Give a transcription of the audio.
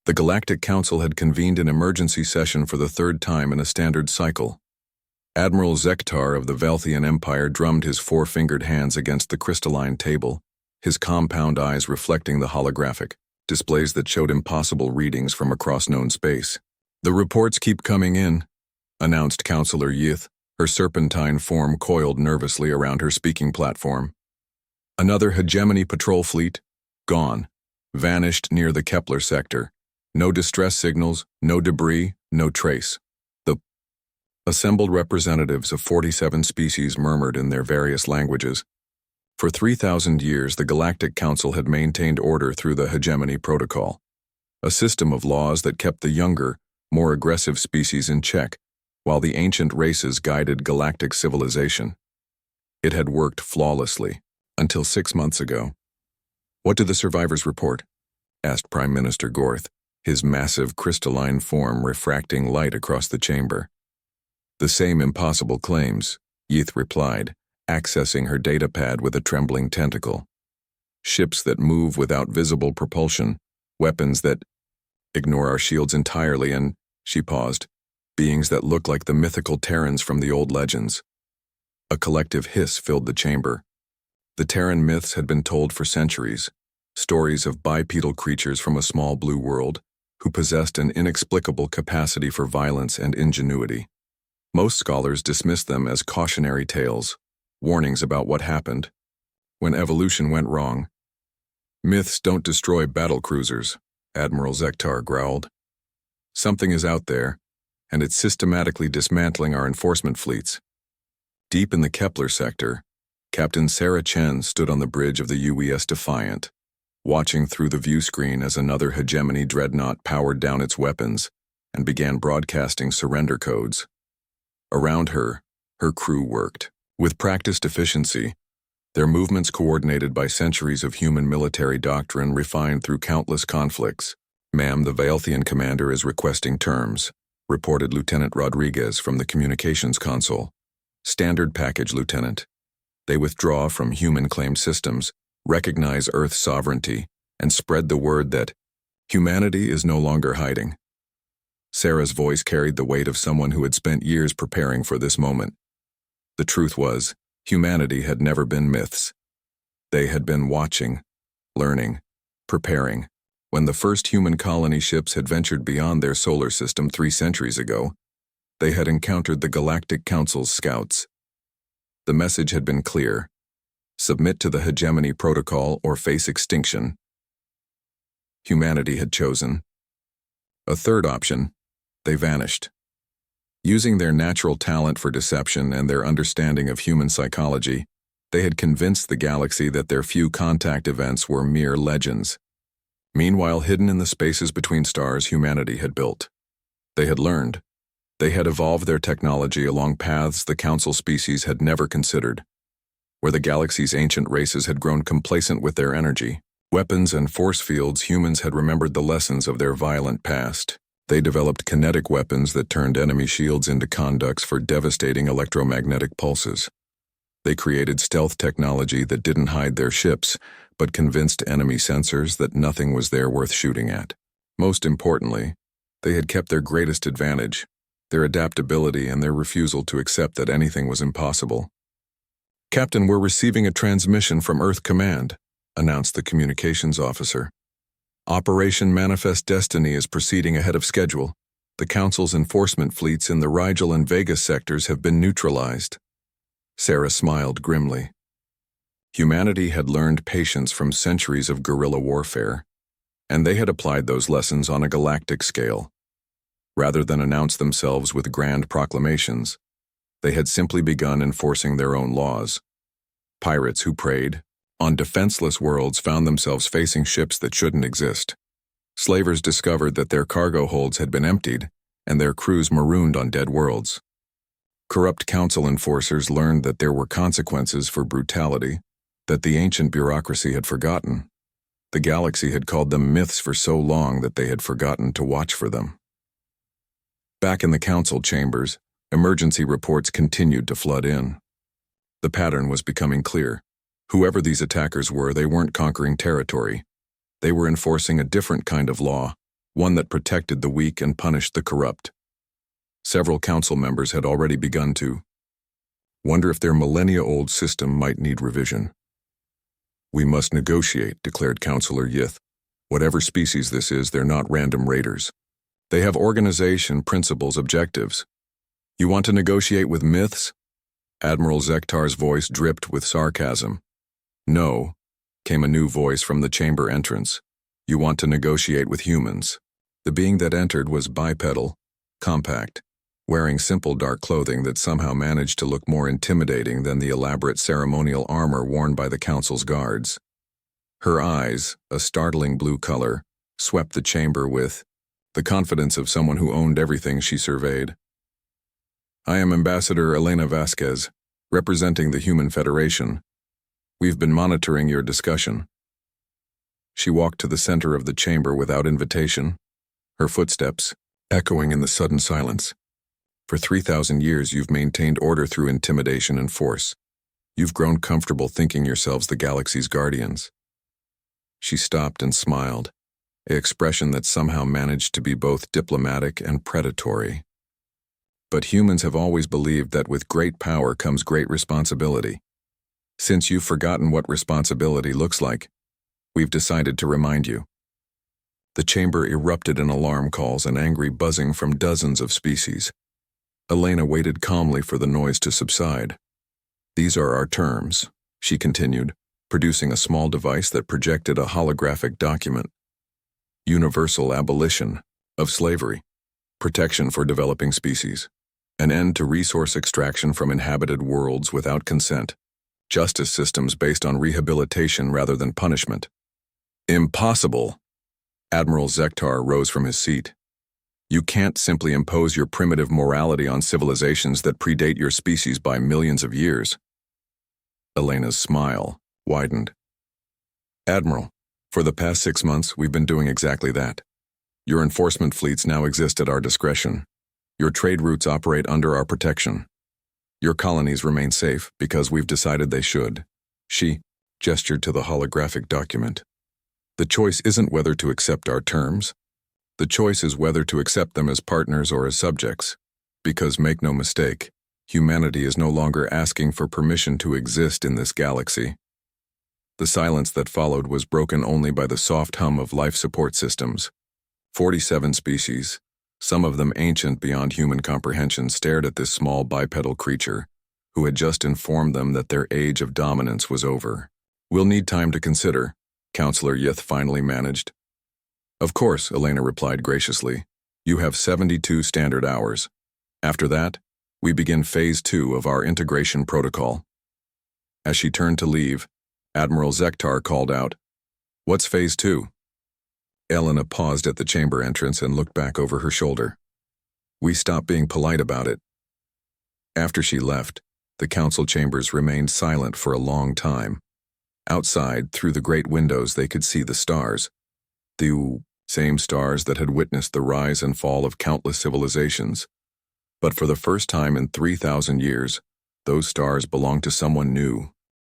The Galactic Council had convened an emergency session for the third time in a standard cycle. Admiral Zektar of the Velthian Empire drummed his four-fingered hands against the crystalline table, his compound eyes reflecting the holographic displays that showed impossible readings from across known space. "The reports keep coming in," announced Counselor Yith, her serpentine form coiled nervously around her speaking platform. "Another hegemony patrol fleet? Gone. Vanished near the Kepler sector. No distress signals, no debris, no trace." The assembled representatives of 47 species murmured in their various languages. For 3,000 years, the Galactic Council had maintained order through the Hegemony Protocol, a system of laws that kept the younger, more aggressive species in check, while the ancient races guided galactic civilization. It had worked flawlessly, until 6 months ago. "What do the survivors report?" asked Prime Minister Gorth, his massive crystalline form refracting light across the chamber. "The same impossible claims," Yith replied, accessing her datapad with a trembling tentacle. "Ships that move without visible propulsion, weapons that ignore our shields entirely, and," she paused, "beings that look like the mythical Terrans from the old legends." A collective hiss filled the chamber. The Terran myths had been told for centuries, stories of bipedal creatures from a small blue world who possessed an inexplicable capacity for violence and ingenuity. Most scholars dismissed them as cautionary tales, warnings about what happened when evolution went wrong. "Myths don't destroy battlecruisers," Admiral Zektar growled. "Something is out there, and it's systematically dismantling our enforcement fleets." Deep in the Kepler sector, Captain Sarah Chen stood on the bridge of the UES Defiant, watching through the view screen as another hegemony dreadnought powered down its weapons and began broadcasting surrender codes. Around her, her crew worked. With practiced efficiency, their movements coordinated by centuries of human military doctrine refined through countless conflicts. "Ma'am, the Velthian commander is requesting terms," reported Lieutenant Rodriguez from the communications console. "Standard package, Lieutenant. They withdraw from human-claimed systems, recognize Earth's sovereignty, and spread the word that humanity is no longer hiding." Sarah's voice carried the weight of someone who had spent years preparing for this moment. The truth was, humanity had never been myths. They had been watching, learning, preparing. When the first human colony ships had ventured beyond their solar system 3 centuries ago, they had encountered the Galactic Council's scouts. The message had been clear: submit to the Hegemony Protocol or face extinction. Humanity had chosen a third option. They vanished. Using their natural talent for deception and their understanding of human psychology, they had convinced the galaxy that their few contact events were mere legends. Meanwhile, hidden in the spaces between stars humanity had built, they had learned. They had evolved their technology along paths the Council species had never considered, where the galaxy's ancient races had grown complacent with their energy, weapons, and force fields. Humans had remembered the lessons of their violent past. They developed kinetic weapons that turned enemy shields into conducts for devastating electromagnetic pulses. They created stealth technology that didn't hide their ships, but convinced enemy sensors that nothing was there worth shooting at. Most importantly, they had kept their greatest advantage: their adaptability and their refusal to accept that anything was impossible. "Captain, we're receiving a transmission from Earth Command," announced the communications officer. "Operation Manifest Destiny is proceeding ahead of schedule. The Council's enforcement fleets in the Rigel and Vega sectors have been neutralized." Sarah smiled grimly. Humanity had learned patience from centuries of guerrilla warfare, and they had applied those lessons on a galactic scale. Rather than announce themselves with grand proclamations, they had simply begun enforcing their own laws. Pirates who preyed on defenseless worlds found themselves facing ships that shouldn't exist. Slavers discovered that their cargo holds had been emptied and their crews marooned on dead worlds. Corrupt council enforcers learned that there were consequences for brutality that the ancient bureaucracy had forgotten. The galaxy had called them myths for so long that they had forgotten to watch for them. Back in the council chambers, emergency reports continued to flood in. The pattern was becoming clear. Whoever these attackers were, they weren't conquering territory. They were enforcing a different kind of law, one that protected the weak and punished the corrupt. Several council members had already begun to wonder if their millennia-old system might need revision. "We must negotiate," declared Councillor Yith. "Whatever species this is, they're not random raiders. They have organization, principles, objectives. You want to negotiate with myths?" Admiral Zektar's voice dripped with sarcasm. "No," came a new voice from the chamber entrance. "You want to negotiate with humans." The being that entered was bipedal, compact, wearing simple dark clothing that somehow managed to look more intimidating than the elaborate ceremonial armor worn by the council's guards. Her eyes, a startling blue color, swept the chamber with the confidence of someone who owned everything she surveyed. "I am Ambassador Elena Vasquez, representing the Human Federation. We've been monitoring your discussion." She walked to the center of the chamber without invitation, her footsteps echoing in the sudden silence. "For 3,000 years you've maintained order through intimidation and force. You've grown comfortable thinking yourselves the galaxy's guardians." She stopped and smiled, an expression that somehow managed to be both diplomatic and predatory. "But humans have always believed that with great power comes great responsibility. Since you've forgotten what responsibility looks like, we've decided to remind you." The chamber erupted in alarm calls and angry buzzing from dozens of species. Elena waited calmly for the noise to subside. "These are our terms," she continued, producing a small device that projected a holographic document. "Universal abolition of slavery, protection for developing species, an end to resource extraction from inhabited worlds without consent, justice systems based on rehabilitation rather than punishment." "Impossible!" Admiral Zektar rose from his seat. "You can't simply impose your primitive morality on civilizations that predate your species by millions of years." Elena's smile widened. "Admiral, for the past 6 months we've been doing exactly that. Your enforcement fleets now exist at our discretion. Your trade routes operate under our protection. Your colonies remain safe because we've decided they should." She gestured to the holographic document. "The choice isn't whether to accept our terms. The choice is whether to accept them as partners or as subjects, because make no mistake, humanity is no longer asking for permission to exist in this galaxy." The silence that followed was broken only by the soft hum of life support systems. 47 species, some of them ancient beyond human comprehension, stared at this small bipedal creature, who had just informed them that their age of dominance was over. "We'll need time to consider," Councillor Yith finally managed. "Of course," Elena replied graciously. "You have 72 standard hours. After that, we begin Phase 2 of our integration protocol." As she turned to leave, Admiral Zektar called out, "What's Phase 2? Elena paused at the chamber entrance and looked back over her shoulder. "We stopped being polite about it." After she left, the council chambers remained silent for a long time. Outside, through the great windows, they could see the stars. The same stars that had witnessed the rise and fall of countless civilizations. But for the first time in 3,000 years, those stars belonged to someone new.